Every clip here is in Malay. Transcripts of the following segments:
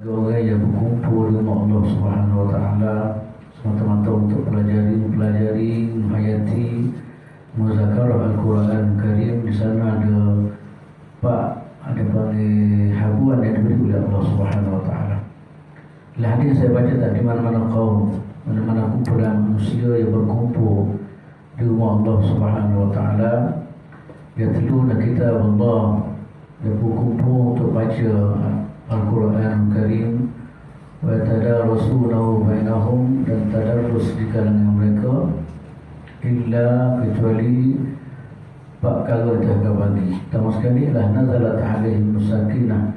Orang yang berkumpul dengan Allah Subhanahu Wa Taala semata-mata untuk mempelajari, menghayati muzakarah Al-Quran Karim. Di sana ada panggil habuan yang diberi oleh Allah Subhanahu Wa Taala. Hadis saya baca tak di mana-mana kaum, mana-mana kumpulan manusia yang berkumpul di rumah Allah Subhanahu Wa Taala, yatluna kitab Allah, yang berkumpul untuk baca Al-Quran Karim, wa tadarasunahu bainahum, dan tadarus di kalangan mereka, illa kecuali pak kalau jaga bagi pertama sekali lah nazalat alaihim sakinah.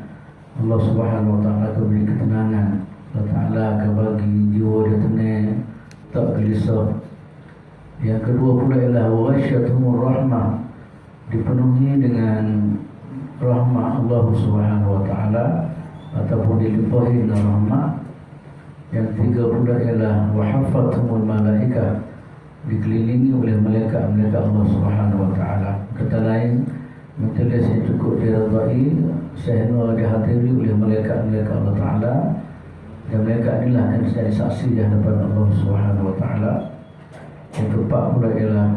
Allah Subhanahu Wa Taala akan beri ketenangan. Allah Taala akan bagi jiwa dia tenang, tak gelisah. Yang kedua pula ialah wasyathumur rahmah, dipenuhi dengan rahmat Allah Subhanahu Wa Taala ataupun dilimpahi dengan rahmat. Yang tiga pula ialah wahafathumul malaikah, dikelilingi oleh malaikat-malaikat Allah Subhanahu Wa Taala. Kata lain, majlis yang cukup diradai sehingga dihadiri oleh malaikat-malaikat Allah Taala, dan malaikat inilah yang menjadi saksi di hadapan Allah Subhanahu Wa Taala. Yang keempat pula ialah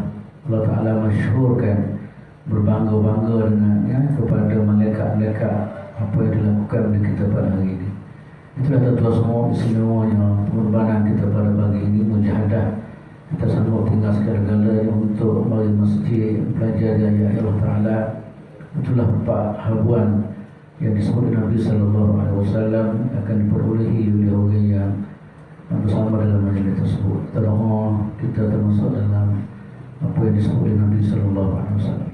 Allah Taala masyhurkan, berbangga-bangga dengannya kepada malaikat-malaikat apa yang dilakukan oleh kita pada hari ini. Itulah tuan-tuan semua, istimewanya pengorbanan kita pada pagi ini, mujahadah kita sanggup tinggal segala-galanya untuk mari masjid belajar ayat Allah Ta'ala. Itulah empat habuan yang disebut Nabi Sallallahu Alaihi Wasallam akan diperolehi oleh orang yang bersama dalam majlis tersebut. Kita doa kita termasuk dalam apa yang disebut oleh Nabi Sallallahu Alaihi Wasallam.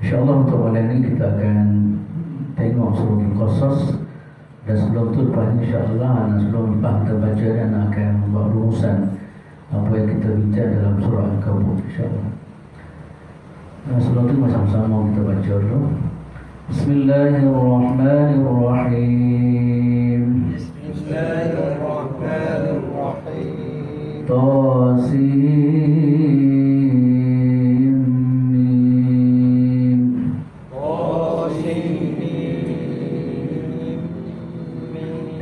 InsyaAllah untuk malam ini kita akan tengok surah Al-Qasas, dan sebelum itu lepas insyaAllah sebelum lepas kita baca dan akan membuat rumusan apa yang kita bincang dalam surah Al-Kabut insyaAllah. Sebelum itu sama-sama kita baca dulu. Bismillahirrahmanirrahim. Bismillahirrahmanirrahim. Tasin.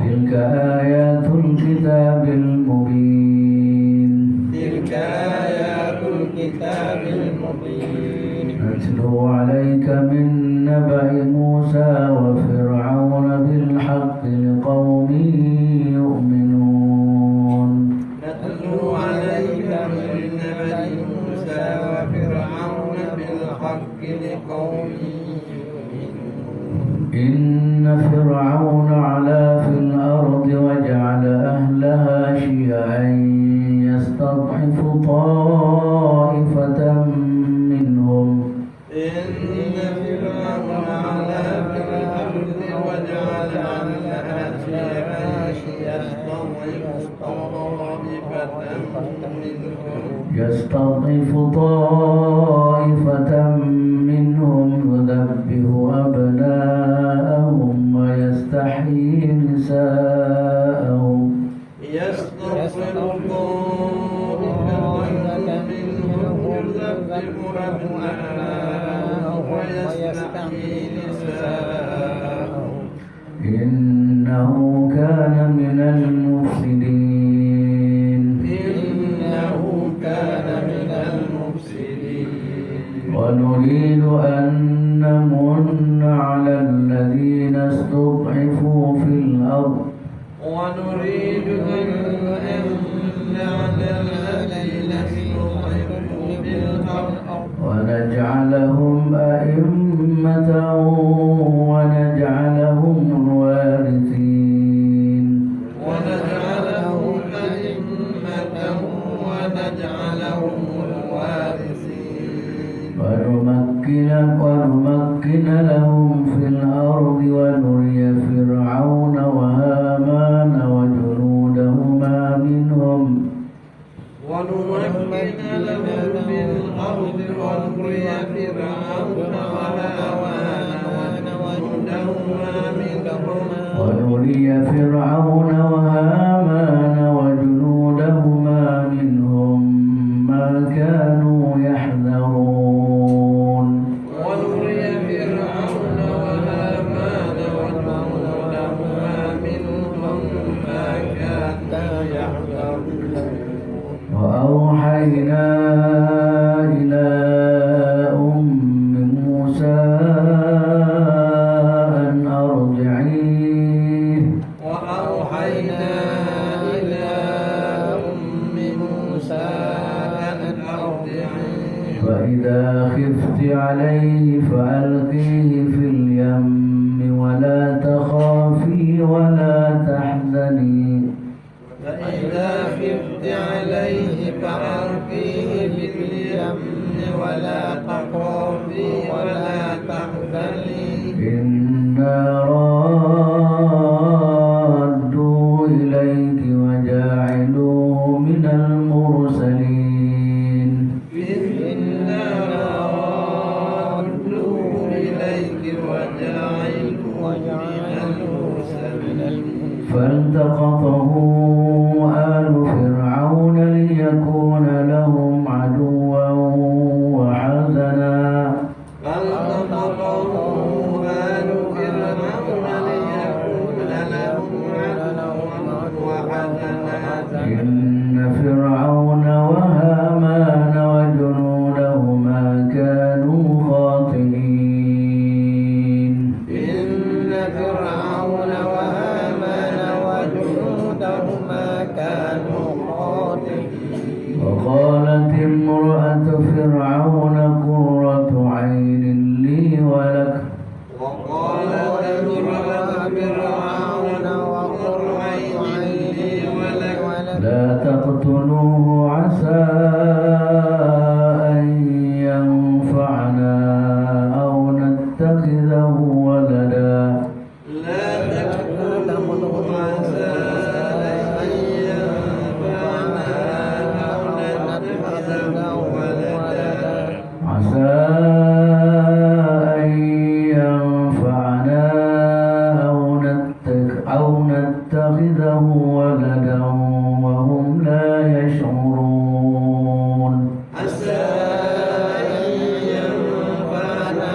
تلك آيات الكتاب المبين. تلك آيات الكتاب المبين. نتلو عليك من نبأ موسى وفرعون بالحق لقوم يؤمنون. نتلو عليك من نبأ موسى وفرعون بالحق لقوم يؤمنون. إن فرعون علا في الأرض وجعل أهلها شيعا يستضعف طائفة منهم. إن فرعون علا في الأرض وجعل أهلها شيعا يستضعف طائفة منهم يذبح أبناءهم ويستحيي نساءهم. يستضعف طائفة منهم يذبح أبناءهم ويستحيي نساءهم. إنه كان من المفسدين. إنه كان من المفسدين. ونريد أن نمن على الذين استضعفوا في الأرض. ونريد أن نمن على الذين استضعفوا في الأرض ونجعلهم أئمة ونجعلهم الوارثين. ونجعلهم أئمة ونجعلهم الوارثين. ونمكن لهم في الأرض ونري فرعون وهامان وجنودهما منهم. ونمكن لهم في الأرض ونري فرعون وهامان وجنودهما منهم. ونري فرعون وهامان وجنودهما منهم ما كانوا يحذرون. ونري فرعون وهامان وجنودهما عليه فألقيه في اليم ولا تخافي ولا تحزني فإذا خفت عليه فألقيه في اليم ولا تخافي ولا تحزني إنا رادوه إليك وجاعلوه من المرسلين إنا رادوه إليك وجاعلوه من المرسلين فالتقطه آل فرعون ليكون لهم عدوا وحزنا فالتقطه آل فرعون ليكون لهم عدوا وحزنا إن فرعون وهامان وجنودهما كانوا خاطئين إن فرعون وهامان وجنودهما كانوا خاطئين وقالت امرأة فرعون قرة عين لي ولك وقالت امرأة فرعون وقر عين لي ولك لا تقتلوه عسى أن ينفعنا أو نتخذه ولدا لا تقتلوه عسى أن ينفعنا أو نتخذه ولدا عسى أن ينفعنا أو نتخذه ولدا وهم لا يشعرون عسى أن ينفعنا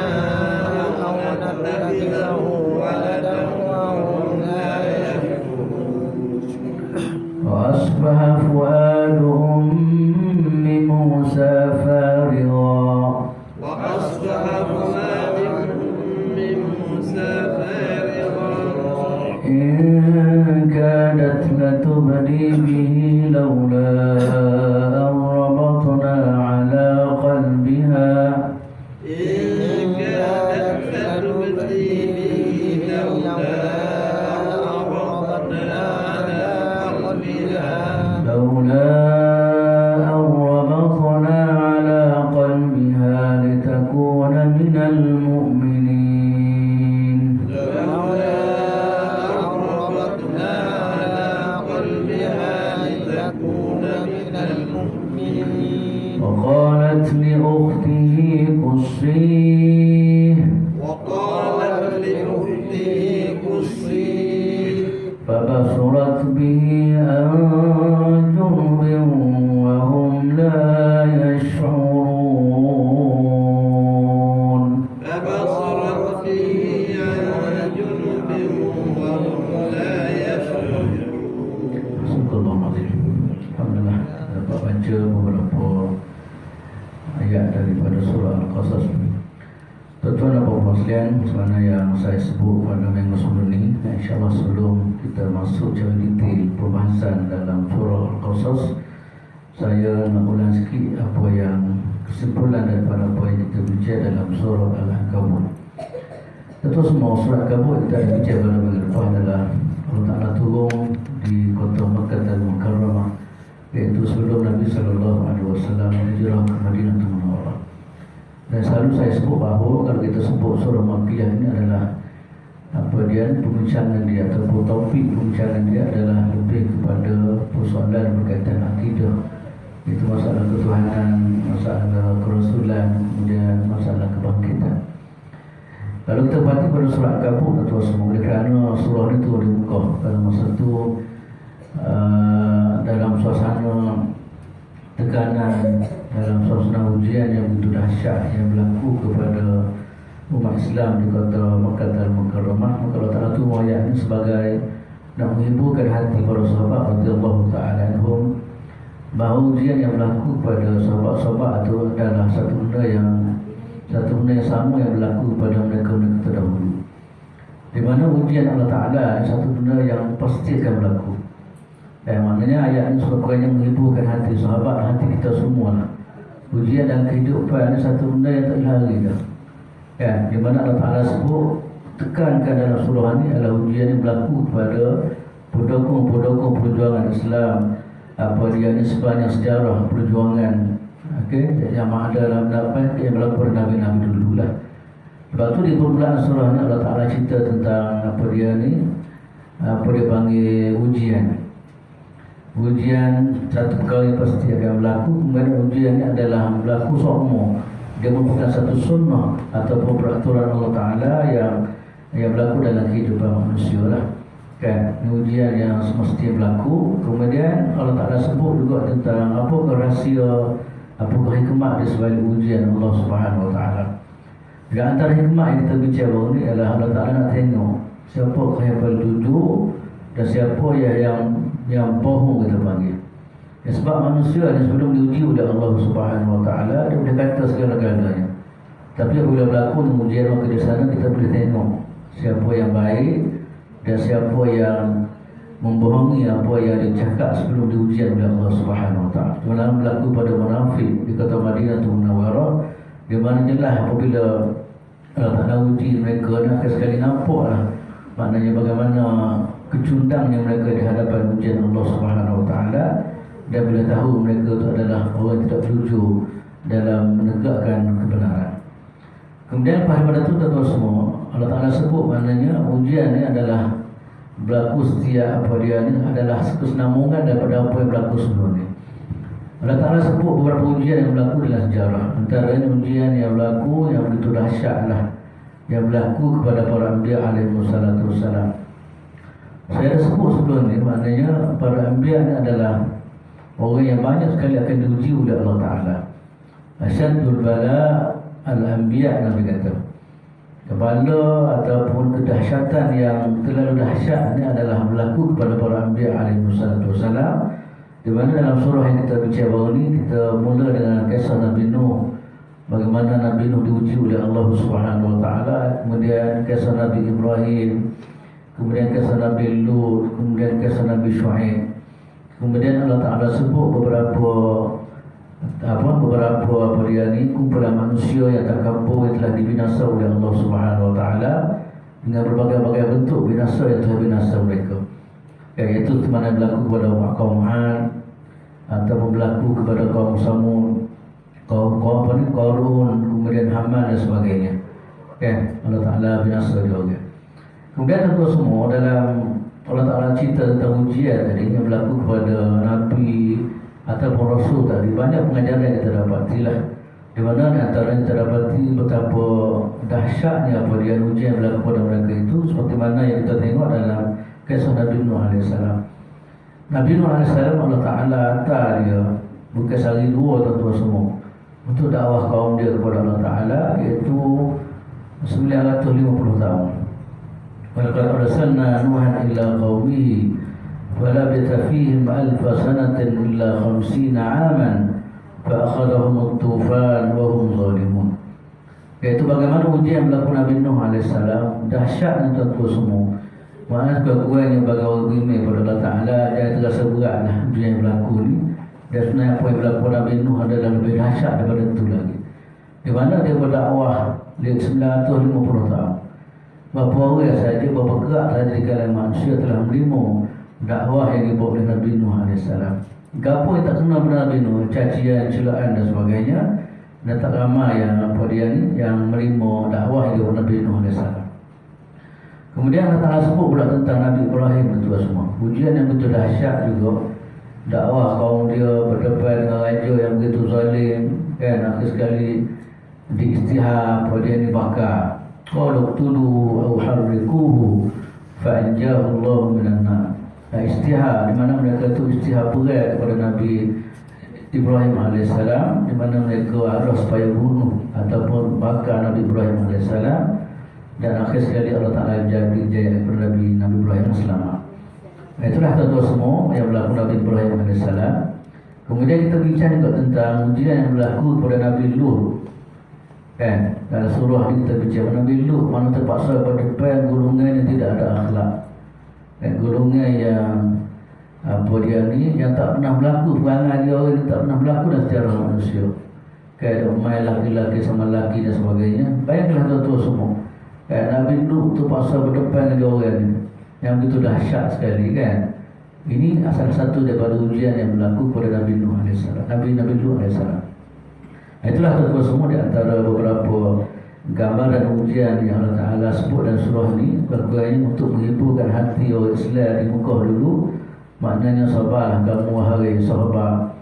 أو نتخذه ولدا وهم لا يشعرون وأصبح فؤاد أم موسى فارغا وأصبح فؤاد أم موسى فارغا إن كادت لتبدي به لولا أن ربطنا على قلبها إن كادت لتبدي به لولا ربطنا على قلبها لتكون من المؤمنين لولا ربطنا على قلبها لتكون من المؤمنين وقالت لأخته قصيه وقالت لأخته قصيه فبصرت به عن جنب وهم لا يشعرون فبصرت به عن جنب وهم لا يشعرون. Astagfirullahaladzim. Alhamdulillah dapat baca beberapa ayat daripada surah Al-Qasas. Tuan-tuan dan puan sekalian, sebagaimana yang saya sebut pada minggu sebelum ini, insyaAllah sebelum kita masuk secara detail perbahasan dalam surah Al-Qasas, saya nak ulang sikit apa yang kesimpulan daripada apa yang kita bincang dalam surah Al-Ankabut. Tentu semua surah Al-Ankabut kita ada bincang pada minggu depan adalah Allah Ta'ala turun di kota Makkah Al-Mukarramah, iaitu sebelum Nabi SAW hijrah ke Madinah Munawwarah. Dan selalu saya sebut bahawa kalau kita sebut surah Makkiyah ini adalah apa dia, pembincangan dia ataupun topik pembincangan dia adalah lebih kepada persoalan berkaitan akidah, itu masalah ketuhanan, masalah kerasulan, kemudian masalah kebangkitan. Kalau kita perhati pada surah Al-Ankabut, tuan semua, oleh kerana surah itu dibuka pada masa itu dalam suasana tekanan, dalam suasana ujian yang begitu dahsyat yang berlaku kepada umat Islam di kota Makkah Al-Mukarramah, maka Allah Ta'ala itu ayat ini sebagai nak menghiburkan hati para sahabat radhiyallahu ta'ala anhum bahawa ujian yang berlaku pada sahabat-sahabat itu adalah satu benda yang sama yang berlaku pada mereka-mereka terdahulu, di mana ujian Allah Ta'ala satu benda yang pasti akan berlaku. Maknanya ayat ini sebagai yang menghiburkan hati sahabat, hati kita semua lah. Ujian dalam kehidupan ni satu benda yang tak lari dah. Kan, di mana Allah Ta'ala sebut tekankan dalam surah ni adalah ujian yang berlaku kepada pendukung-pendukung perjuangan Islam. Apa dia ni sepanjang sejarah perjuangan. Okey, yang ada dalam yang berlaku pada Nabi-Nabi dulu lah. Sebab tu di permulaan surah ni Allah Ta'ala cerita tentang apa dia ni, apa dia panggil ujian. Ujian satu perkara yang pasti akan berlaku. Kemudian ujian ini adalah berlaku seumur. Dia merupakan satu sunnah ataupun peraturan Allah Ta'ala yang berlaku dalam kehidupan manusia lah. Kan, ini ujian yang semestinya berlaku. Kemudian Allah Ta'ala sebut juga tentang apakah rahsia, apakah hikmah di sebalik ujian Allah Subhanahu Wa Ta'ala. Di antara hikmah yang kita bicara ni adalah Allah Ta'ala nak tengok siapakah yang bertujuh dan siapa yang bohong kita panggil. Ya, sebab manusia ni sebelum diuji oleh Allah Subhanahu Wa Ta'ala, dia boleh kata segala-galanya. Tapi bila berlaku ujian maka di sana kita boleh tengok siapa yang baik dan siapa yang membohongi apa yang dia cakap sebelum diujian oleh Allah Subhanahu Wa Ta'ala. Dalam berlaku pada munafik di kota Madinah Munawwarah, di mana jelas apabila Allah Ta'ala uji mereka, dan akhir sekali nampaklah maknanya bagaimana kecundangnya mereka di hadapan ujian Allah Subhanahu Wa Ta'ala, dan bila tahu mereka itu adalah orang tidak jujur dalam menegakkan kebenaran. Kemudian pada itu tuan-tuan semua, Allah Ta'ala sebut maknanya ujian ini adalah berlaku setiap apa dia ni adalah kesinambungan daripada apa yang berlaku sebelum ni. Allah Ta'ala sebut beberapa ujian yang berlaku dalam sejarah. Antaranya ujian yang berlaku yang begitu dahsyat lah, yang berlaku kepada para anbiya alaihi wassalatu wassalam. Saya dah sebut sebelum ni, maknanya para anbiya ni adalah orang yang banyak sekali akan diuji oleh Allah Ta'ala. Asyadul bala al-anbiya, Nabi kata. Kebala ataupun kedahsyatan yang terlalu dahsyat ni adalah berlaku kepada para anbiya alaihi wassalatu wassalam. Di mana dalam surah yang kita bicara baru ni, kita mula dengan kisah Nabi Nuh. Bagaimana Nabi Nuh diuji oleh Allah Subhanahu Wa Ta'ala. Kemudian kisah Nabi Ibrahim, kemudian kisah Nabi Lut, kemudian kisah Nabi Shu'aib. Kemudian Allah Ta'ala sebut beberapa dia ni kumpulan manusia yang takabur yang telah dibinasa oleh Allah Subhanahu Wa Ta'ala dengan berbagai-bagai bentuk binasa yang telah binasa mereka. Iaitu mana berlaku kepada kaum Ad, atau berlaku kepada kaum Samud, kaum Qarun, kemudian Haman dan sebagainya. Allah Ta'ala binasa dia juga. Kemudian tentu semua dalam Allah Ta'ala cerita tentang ujian tadi yang berlaku kepada Nabi ataupun Rasul tadi, banyak pengajaran yang kita dapati lah. Di mana antara kita dapati betapa dahsyatnya apa dia ujian yang berlaku kepada mereka itu, seperti mana yang kita tengok dalam kisah Nabi Nuh AS. Nabi Nuh AS Allah Ta'ala hantar dia bukan sehari dua tuan-tuan semua untuk dakwah kaum dia kepada Allah Ta'ala, iaitu 950 tahun. Walaqad arsalna Nuhan ila qaumihi falabitha fihim alfa sanatin illa 50 aman fa'akhadhahum at-tufan wa hum zalimun. Iaitu bagaimana ujian berlaku Nabi Nuh AS, dahsyatnya tuan-tuan semua. Maknanya sekurang-kurangnya yang bagi orang beriman kepada Allah Ta'ala, dia terasa beratlah ujian yang berlaku ni. Dan sebenarnya apa yang berlaku Nabi Nuh adalah lebih dahsyat daripada itu lagi. Di mana dia berdakwah 950 tahun. Berapa orang saja, berapa kerak saja di kalangan manusia telah menerima dakwah yang dibawa oleh Nabi Nuh AS. Apa yang tak kenal pada Nabi Nuh, cacian, celaan dan sebagainya, dan tak ramai yang apa dia ni yang menerima dakwah yang dibawa Nabi Nuh AS. Kemudian Allah Ta'ala sebut pula tentang Nabi Ibrahim itu semua. Ujian yang betul dahsyat juga. Dakwah kaum dia berdepan dengan raja yang begitu zalim, kan, akhir sekali diisytihar pada dia dibakar. Qalu qtuluhu aw harriquhu fa'anjahu Allah minan nar. Isytihar, di mana mereka itu isytihar berat kepada Nabi Ibrahim AS, di mana mereka arah supaya bunuh ataupun bakar Nabi Ibrahim AS. Dan akhir sekali Allah Ta'ala menjadi jaya kepada Nabi Ibrahim selamat. Itulah tuan-tuan semua yang berlaku Nabi Ibrahim AS. Kemudian kita bincang juga tentang ujian yang berlaku kepada Nabi Lut. Dalam surah ini kita bincang Nabi Lut, mana terpaksa pada depan golongan yang tidak ada akhlak. Golongan yang apa dia ni, yang tak pernah berlaku perangai dia, orang yang tak pernah berlaku dalam sejarah manusia. Kayak main laki-laki sama laki dan sebagainya. Bayangkanlah tuan-tuan semua. Nabi Nuh tu pasal berdepan dengan orang ni yang begitu dahsyat sekali kan. Ini salah satu daripada ujian yang berlaku pada Nabi Nuh AS, Nabi Nuh AS. Itulah tuan-tuan semua di antara beberapa gambar dan ujian yang Allah Ta'ala sebut dalam surah ni. Bergaya untuk menghiburkan hati orang Islam di muka dulu. Maknanya sabarlah kamu wahai sahabat,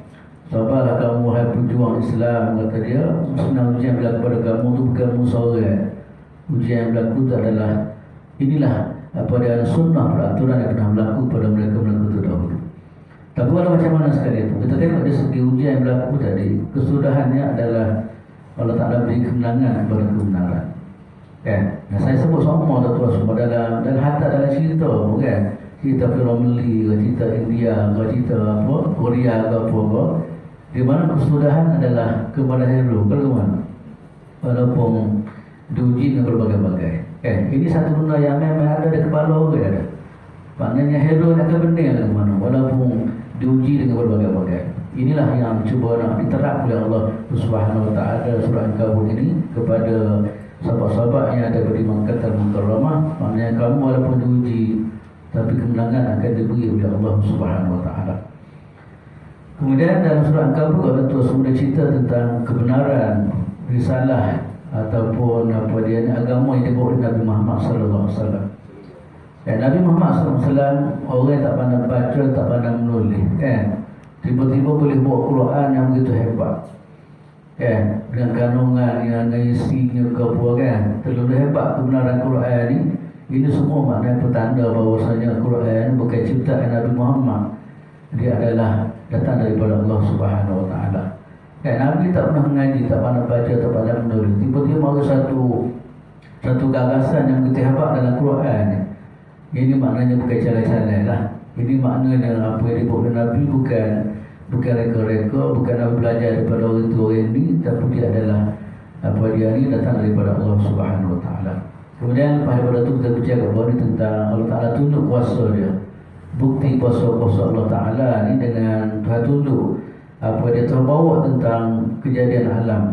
sabarlah kamu wahai pejuang Islam, kata dia. Senang ujian berlaku pada kamu tu bukan musawarah. Ujian yang berlaku itu adalah inilah apa dia sunnah peraturan yang pernah berlaku pada mereka-mereka itu dahulu. Tapi walau macam mana sekali itu, kita tengok dari segi ujian yang berlaku tadi, kesudahannya adalah Allah Ta'ala beri kemenangan kepada kebenaran. Nah, saya sebut semua tuan-tuan semua dalam hatta dalam cerita, kan? Cerita Firamli, cerita India, cerita apa, Korea ke apa, di mana kesudahan adalah kepada hero, ke mana? Walaupun diuji dengan berbagai-bagai. Ini satu benda yang memang ada di kepala orang ada. Maknanya hero nak ke benda ke mana, walaupun diuji dengan berbagai-bagai. Inilah yang cuba nak diterap oleh Allah Subhanahu Wa Taala surah Al-Kahf ini kepada sahabat-sahabat yang ada di Makkah Al-Mukarramah. Maknanya kamu walaupun diuji, tapi kemenangan akan diberi oleh Allah Subhanahu Wa Taala. Kemudian dalam surah Al-Kahf Allah Tuhan sudah cerita tentang kebenaran risalah ataupun apa dia ni, agama yang dibawa oleh Nabi Muhammad sallallahu alaihi wasallam. Nabi Muhammad sallallahu alaihi wasallam orang tak pandai baca, tak pandai menulis, kan? Tiba-tiba boleh bawa Quran yang begitu hebat. Dengan kandungan yang isinya ke apa, kan? Terlalu hebat kebenaran Quran ni. Ini semua maknanya petanda bahawasanya Quran bukan ciptaan Nabi Muhammad. Dia adalah datang daripada Allah Subhanahu Wa Taala. Nabi tak pernah mengaji, tak pandai baca, tak pandai menulis. Tiba-tiba ada satu gagasan yang begitu hebat dalam Quran. Ini maknanya bukan jalan-jalan lah. Ini maknanya apa yang dibuat oleh Nabi bukan reka-reka, bukan Nabi belajar daripada orang tua orang ini, tapi dia adalah apa dia ni datang daripada Allah Subhanahu Wa Taala. Kemudian lepas daripada itu kita bercakap bahawa ni tentang Allah Ta'ala tunjuk kuasa dia. Bukti kuasa Allah Ta'ala ni dengan Tuhan tunjuk apa dia telah bawa tentang kejadian alam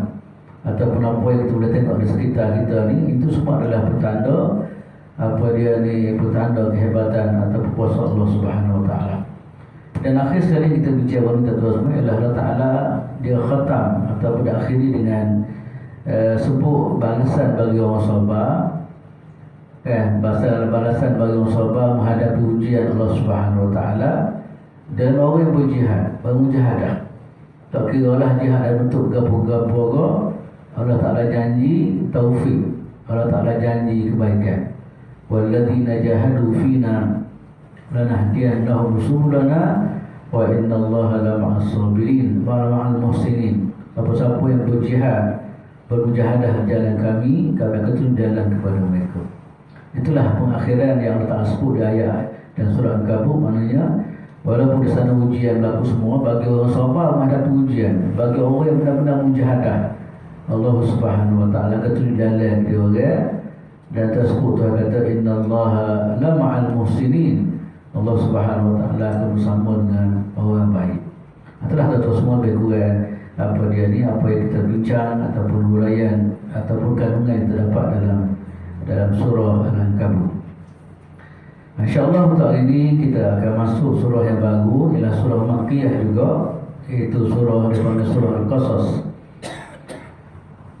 ataupun apa yang kita boleh tengok di sekitar kita ni. Itu semua adalah petanda apa dia ni, petanda kehebatan atau kuasa Allah Subhanahu Wa Taala. Dan akhir sekali kita bicara wanita tuan semua ialah Allah Ta'ala dia khatam ataupun dia akhiri dengan sebut balasan bagi orang sabar, balasan bagi orang sabar menghadapi ujian Allah Subhanahu Wa Taala. Dan orang yang berjihad, bermujahadah, tak kira lah jihad ada bentuk gapo-gapo, Allah Ta'ala janji taufik, Allah Ta'ala janji kebaikan. Walladzina jahadu fina lanahdiyannahum subulana wa innallaha lama'as sabirin wa ma'al muhsinin. Siapa-siapa yang berjihad, bermujahadah jalan kami akan tunjuk jalan kepada mereka. Itulah pengakhiran yang Allah Ta'ala sebut di ayat dan surah Al-Kahf. Maknanya walaupun di sana ujian berlaku semua, bagi orang sabar menghadapi ujian, bagi orang yang benar-benar mujahadah, Allah Subhanahu Wa Taala akan tunjuk jalan dia orang. Dan tersebut Tuhan kata innallaha lama'al muhsinin. Allah Subhanahu Wa Taala akan bersama dengan orang baik. Itulah tuan-tuan semua lebih kurang apa dia ni, apa yang kita bincang ataupun huraian ataupun kandungan yang terdapat dalam surah Al-Ankabut. InsyaAllah untuk hari ini kita akan masuk surah yang baru, ialah surah Makkiyah juga, iaitu surah daripada surah Al-Qasas.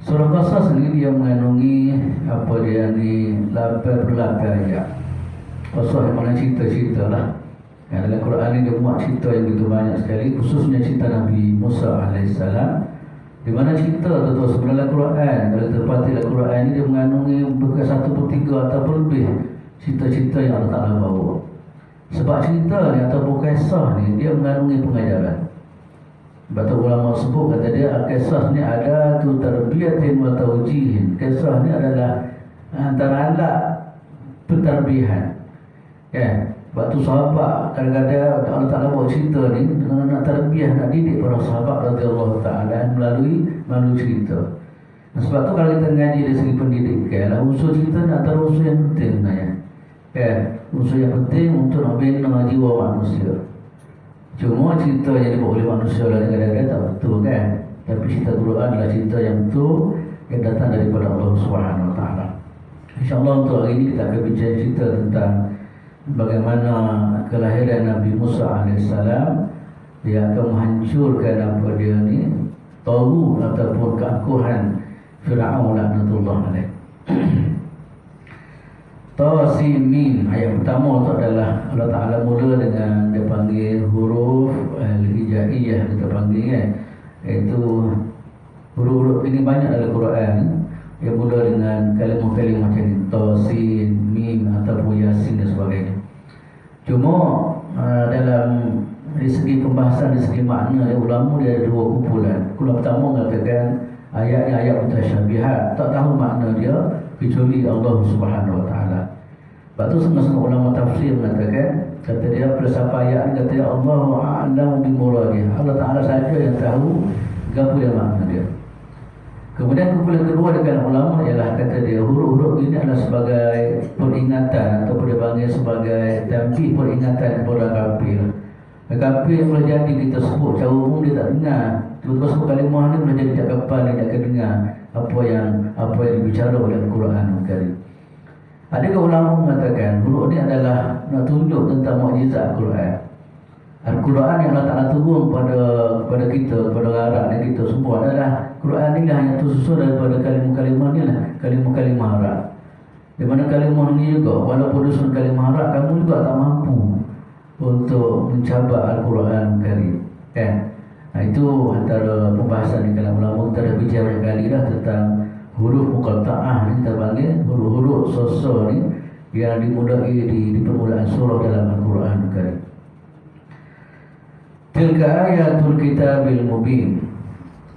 Surah Qasas ini dia mengandungi apa dia ni 88 ayat. Qasas yang mana cerita-cerita lah. Dalam Quran ini dia muat cerita yang begitu banyak sekali, khususnya cerita Nabi Musa AS, di mana cerita tuan-tuan sebenarnya Quran, kalau kita perhati dalam Quran ini dia mengandungi bukan 1/3 ataupun lebih cerita-cerita yang Allah Ta'ala bawa. Sebab cerita ni ataupun kisah ni dia mengandungi pengajaran. Batu ulama sebut kata dia kisah ni ada tu tarbiyatin wa taujihin. Kisah ni adalah antara alat pentarbihan. Batu sahabat kadang-kadang Allah Ta'ala buat cerita ni dengan nak tarbiyah, nak didik para sahabat radhiyallahu ta'ala melalui cerita. Sebab tu kalau kita ngaji dari segi pendidikan lah, unsur cerita ni antara unsur yang penting sebenarnya. Unsur yang penting untuk nak bina jiwa manusia. Cuma cerita yang dibuat oleh manusia lah kadang-kadang tak betul, kan? Tapi cerita Quran adalah cerita yang betul, yang datang daripada Allah Subhanahu Wa Taala. InsyaAllah untuk hari ini kita akan bincang cerita tentang bagaimana kelahiran Nabi Musa AS. Dia akan menghancurkan apa dia ni, tahu ataupun keangkuhan Fir'aun laknatullah alaih. Tasimim, ayat pertama tu adalah Allah Ta'ala mula dengan dia panggil huruf al-hijaiyah, kita panggil kan, iaitu huruf-huruf ini banyak dalam Quran. Dia mula dengan kalimah-kalimah macam ni, Tasin, Mim ataupun Yasin dan sebagainya. Cuma dalam dari segi pembahasan, dari segi makna, ulama dia ada dua kumpulan. Kumpulan pertama mengatakan ayat ni ayat mutasyabihat, tak tahu makna dia kecuali Allah Subhanahu Wa Taala. Sebab tu setengah-setengah ulama tafsir mengatakan, kata dia pada ayat ni, kata dia Allahu a'lamu bi muradih, Allah Taala saja yang tahu apa yang makna dia. Kemudian kumpulan kedua dengan ulama ialah kata dia huruf-huruf ini adalah sebagai peringatan ataupun dia panggil sebagai tanbih, peringatan kepada kafir. Kafir yang boleh jadi kita sebut cara umum dia tak dengar, tiba-tiba sebut kalimah ni boleh jadi cakapan dia tak akan dengar apa yang dibicara oleh Al-Quran Al-Karim. Adakah ulama mengatakan huruf ni adalah nak tunjuk tentang mukjizat Al-Quran. Al-Quran yang Allah Ta'ala turun kepada kita, kepada rakyat kita semua adalah Quran ni lah yang tersusun daripada kalimah-kalimah ni lah, kalimah-kalimah Arab. Di mana kalimah ni juga, walaupun disusun kalimah Arab, kamu juga tak mampu untuk mencabar Al-Quran Karim, kan? Nah, itu antara pembahasan di kalangan ulama. Kita dah bicara banyak kali dah tentang huruf muqatta'ah ni, kita panggil huruf-huruf sosok ni yang dimulai di permulaan surah dalam Al-Quran Karim. Tilka ayatul kitabil mubin.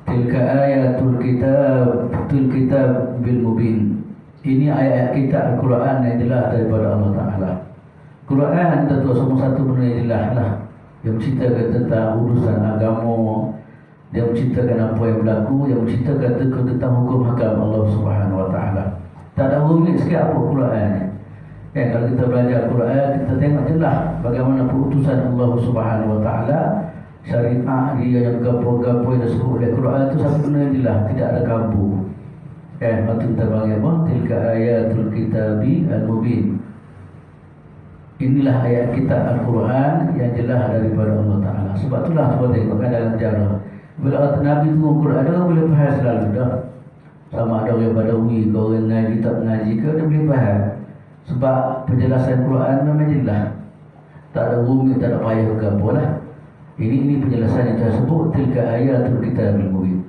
Tilka ayatul kitab bil mubin. Ini ayat-ayat kitab Al-Quran yang jelas daripada Allah Ta'ala. Quran tentu semua satu benda yang jelas lah. Dia menceritakan tentang urusan agama, dia menceritakan apa yang berlaku, dia menceritakan tentang hukum hakam Allah Subhanahu Wa Ta'ala. Tak ada rumit sikit apa Quran ni. Kalau kita belajar Quran, kita tengok jelas bagaimana perutusan Allah Subhanahu Wa Ta'ala, syariat dia yang gapo-gapo yang disebut oleh Quran itu satu benda yang jelas, tidak ada kabur. Lepas tu kita panggil apa? Tilka ayatul kitabi al-mubin. Inilah ayat kitab Al-Quran yang jelas daripada Allah Ta'ala. Sebab itulah sebab tengokkan dalam sejarah, bila Nabi turun Quran, dia boleh faham selalu dah. Sama ada orang Badawi ke orang ngaji tak mengaji ke, dia boleh faham. Sebab penjelasan Quran memang jelas, tak ada rumit, tak ada payah ke apa lah. Ini penjelasan yang saya sebut, tilka ayatul kitabil mubin.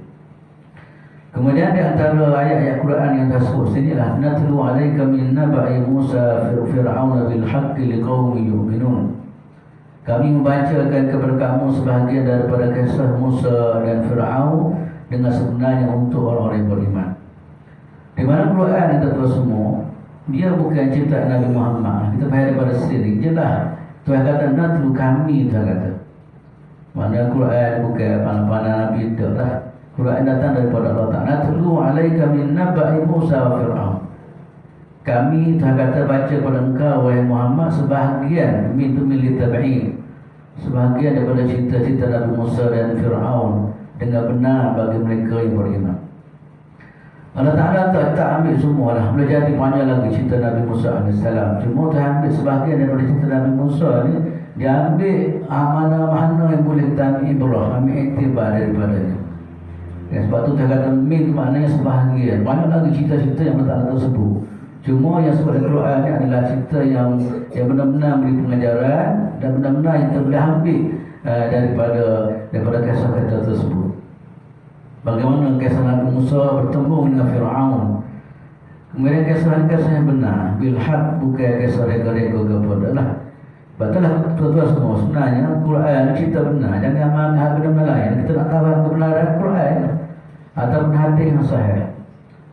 Kemudian di antara ayat-ayat Quran yang tersebut sinilah, natlu alaika min naba'i Musa fir'auna bil haqqi liqaumin yu'minun. Kami membacakan kepada kamu sebahagian daripada kisah Musa dan Fir'aun dengan sebenarnya untuk orang-orang yang beriman. Di mana Quran yang tertulis semua, dia bukan ciptaan Nabi Muhammad. Kita faham daripada sini jelas Tuhan kata natlu kami, Tuhan kata. Mana Quran bukan pandang-pandang Nabi tak lah. Quran datang daripada Allah Ta'ala. Natlu alaika min naba'i Musa wa Fir'aun. Kami Tuhan kata baca kepada engkau wahai Muhammad sebahagian min tabi'in, sebahagian daripada cerita-cerita Nabi Musa dan Fir'aun dengan benar bagi mereka yang beriman. Allah Ta'ala tak ambil semua lah. Boleh jadi panjang lagi cerita Nabi Musa AS. Cuma Tuhan ambil sebahagian daripada cerita Nabi Musa ni. Dia ambil mana-mana yang boleh kita ambil ibrah, ambil iktibar daripadanya. Sebab tu Tuhan kata min maknanya sebahagian. Banyak lagi cerita-cerita yang Allah Ta'ala tersebut. Cuma yang sebut dalam Quran ni adalah cerita yang benar-benar beri pengajaran dan benar-benar yang kita boleh ambil daripada kisah-kisah tersebut. Bagaimana kisah Nabi Musa bertemu dengan Fir'aun. Kemudian kisah-kisah yang benar, bilhaq, bukan kisah reka-reka kepada lah. Betul lah tuan-tuan semua, sebenarnya Quran cerita benar. Jangan amal hal benda lain. Kita nak tahu kebenaran Quran ataupun hadis yang sahih.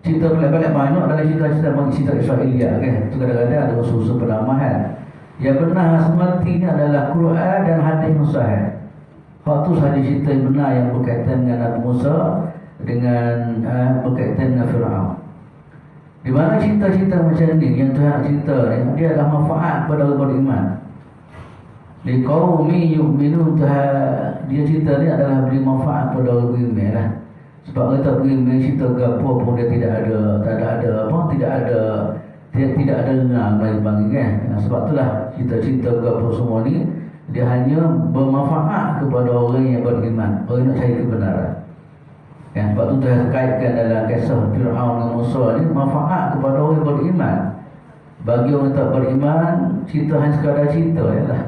Cerita balik-balik banyak adalah cerita-cerita cerita Israeliat kan. Itu kadang-kadang ada usul-usul penamahan. Yang benar semestinya adalah Quran dan hadis yang sahih. Waktu sahaja cerita yang benar yang berkaitan dengan Nabi Musa dengan berkaitan dengan Fir'aun. Di mana cerita-cerita macam ni yang Tuhan cerita ni, dia adalah manfaat kepada orang beriman. Liqaumi yu'minun, dia cerita ni adalah beri manfaat kepada orang beriman lah. Sebab kita pergi main cerita ke apa pun dia tidak ada dengar lagi panggil kan. Sebab itulah cerita-cerita ke apa semua ni dia hanya bermanfaat kepada orang yang beriman, orang nak cari kebenaran. Kan, sebab tu saya kaitkan dalam kisah Fir'aun dan Musa ni, manfaat kepada orang yang beriman. Bagi orang tak beriman, cerita hanya sekadar cerita je lah.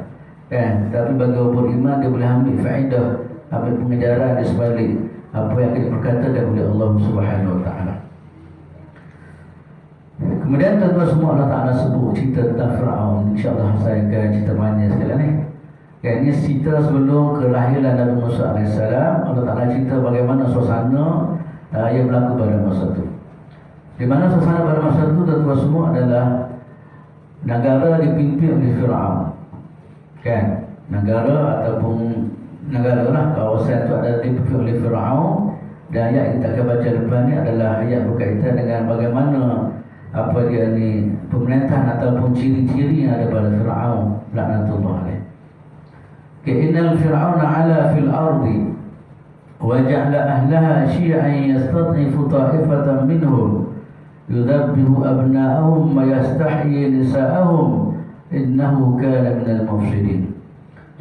Kan, tapi bagi orang beriman dia boleh ambil faedah, ambil pengajaran di sebalik apa yang kita berkatakan oleh Allah Subhanahu Wa Taala. Kemudian tuan-tuan semua Allah Ta'ala sebut cerita tentang Fir'aun. InsyaAllah saya akan cerita banyak sekali ni. Ini cerita sebelum kelahiran Nabi Musa AS. Allah Ta'ala cerita bagaimana suasana yang berlaku pada masa itu. Di mana suasana pada masa itu tuan-tuan semua adalah negara dipimpin oleh Fir'aun. Kan? Negara ataupun negara lah, kawasan itu ada dipimpin oleh Fir'aun. Dan ayat yang kita akan baca depan ni adalah ayat berkaitan dengan bagaimana apa dia ni pemerintahan ataupun ciri-ciri yang ada pada Fir'aun laknatullah alaih. Innal fir'auna 'ala fil ardi wa ja'ala ahlaha syi'an yastad'ifu ta'ifatan minhum yudhabbihu abna'ahum wa yastahyi nisa'ahum innahu kana minal mufsidin.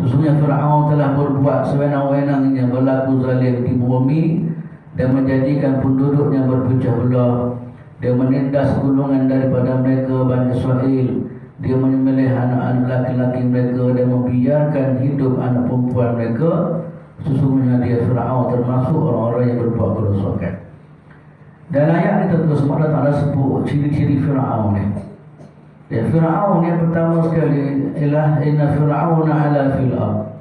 Sesungguhnya Fir'aun telah berbuat sewenang-wenangnya, berlaku zalim di bumi dan menjadikan penduduknya berpecah belah. Dia menindas golongan daripada mereka Bani Israel. Dia menyembelih anak-anak laki-laki mereka dan membiarkan hidup anak perempuan mereka. Sesungguhnya dia Fir'aun termasuk orang-orang yang berbuat kerosakan. Dan ayat ini tentu semua Allah Ta'ala sebut ciri-ciri Fir'aun ni. Ya, Fir'aun yang pertama sekali ialah inna Fir'auna 'ala fil ard.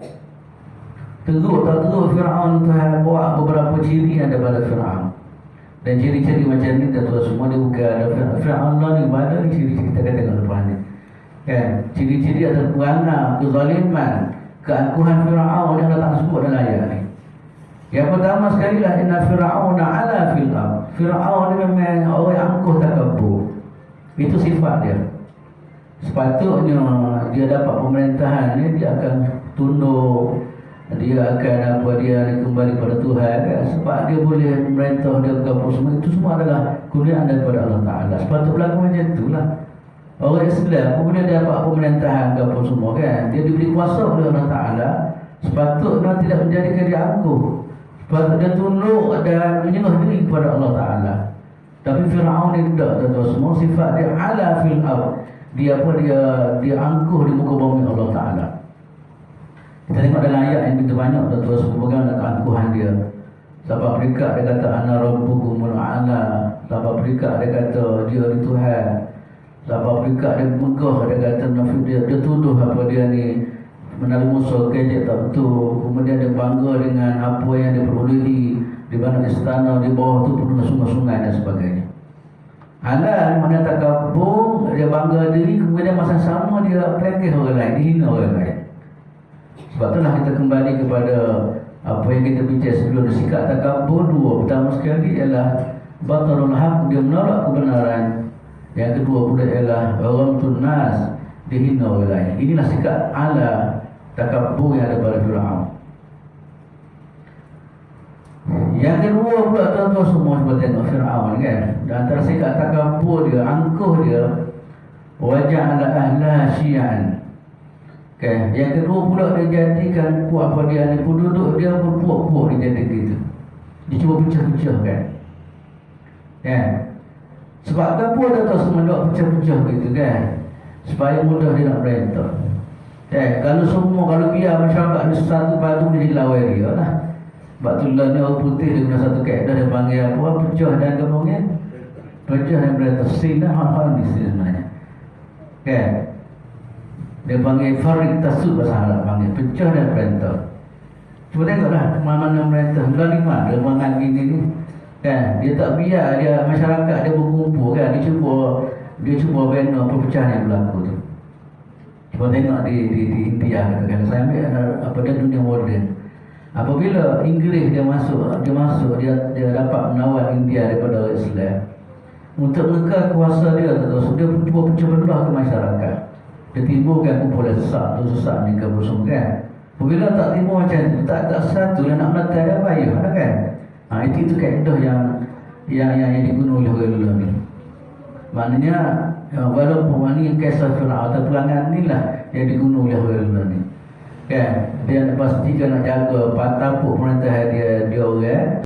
Teruk tak teruk Fir'aun tu bawa beberapa ciri yang ada pada Fir'aun. Dan ciri-ciri macam ni tuan-tuan semua dia bukan ada Fir'aun lah ni, mana ni ciri-ciri kita akan tengok depan ni. Kan, ciri-ciri ada perangai, kezaliman, keangkuhan Fir'aun yang Allah sebut dalam ayat ni. Yang pertama sekali lah inna Fir'auna 'ala fil ard. Fir'aun ni memang orang angkuh takabur. Itu sifat dia. Sepatutnya dia dapat pemerintahan ni dia akan tunduk, dia akan kembali pada Tuhan kan? Sebab dia boleh memerintah dia berapa semua. Itu semua adalah kurniaan daripada Allah Ta'ala. Sepatutnya berlaku macam itulah. Orang Islam pun boleh dapat pemerintahan berapa semua kan. Dia diberi kuasa oleh Allah Ta'ala. Sepatutnya tidak menjadikan dia angkuh. Sepatutnya dia tunduk dan menyerah diri kepada Allah Ta'ala. Tapi Fir'aun ni tidak, tuan-tuan semua. Sifat dia 'ala fil ard. Dia angkuh di muka bumi Allah Ta'ala. Kita tengok dalam ayat yang begitu banyak tuan-tuan semua bagaimana keangkuhan dia. Sahabat peringkat dia kata ana rabbukumul a'la. Sahabat peringkat dia kata dia ni Tuhan. Sahabat peringkat dia megah, dia kata dia tuduh apa dia ni Nabi Musa kejek tak betul. Kemudian dia bangga dengan apa yang dia perolehi di mana istana di bawah tu penuh sungai-sungai dan sebagainya. Halal mana takabur, dia bangga diri, kemudian masa sama dia pelekeh orang lain, dihina orang lain. Sebab itulah kita kembali kepada apa yang kita bincang sebelum. Sikap takabur dua. Pertama sekali ialah batalul haq, dia menolak kebenaran. Yang kedua pula ialah ghamtun nas, dihina orang lain. Inilah sikap ala takabur yang ada pada Fir'aun. Yang kedua pula tuan-tuan semua cuba tengok Fir'aun kan. Dan antara sikap takabur dia, angkuh dia, waja'ala ahla syi'an. Okay. Yang kedua pula dia jadikan apa dia ni penduduk dia berpuak-puak dia jadi gitu. Dia cuba pecah-pecah kan. Kan? Sebab apa dia tahu semua nak pecah-pecah gitu kan. Supaya mudah dia nak merintah. Kalau biar masyarakat ni satu padu dia lawan dia lah. Sebab tu lah ni orang putih dia guna satu kaedah dia panggil apa? Pecah dan kemungkinan. Pecah dan merintah. Sina hal-hal di sini sebenarnya. Kan? Dia panggil farid tasud bahasa Arab panggil pecah dan perintah. Cuba tengoklah mana-mana perintah lima dia panggil gini ni. Kan, dia tak biar dia masyarakat dia berkumpul kan, dia cuba bina perpecahan yang berlaku tu. Cuba tengok di India katakan, saya ambil apa dia dunia moden. Apabila Inggeris dia dapat menawar India daripada Islam untuk mengekal kuasa dia terus, dia cuba pecah belah ke masyarakat. Dia timbulkan kumpulan sesak ni ke bersama kan. Apabila tak timbul macam tu, tak satu yang nak meletak dia payah kan. Itu kaedah yang digunakan oleh orang ulama. Maknanya walaupun ini kisah Fir'aun atau perangan inilah yang digunakan oleh orang ulama. Kan, dia pastikan nak jaga patah pemerintah dia orang